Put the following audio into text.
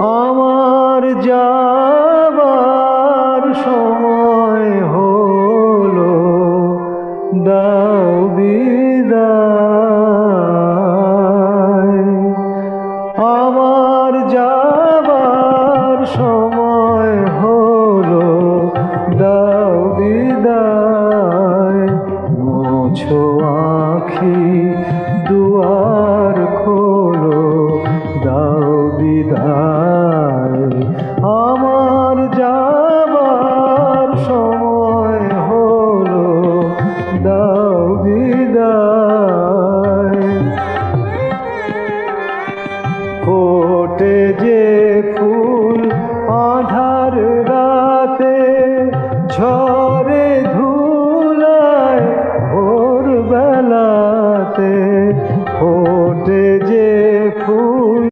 আমার যাবার সময় হলো, দাও বিদায়। আমার যাবার সময় হলো, দাও বিদায়। মুছো আঁখি দুয়ার খোলো, দাও বিদায়। আমার যাবার সময় হলো, দাও বিদায়। ফোটে যে ফুল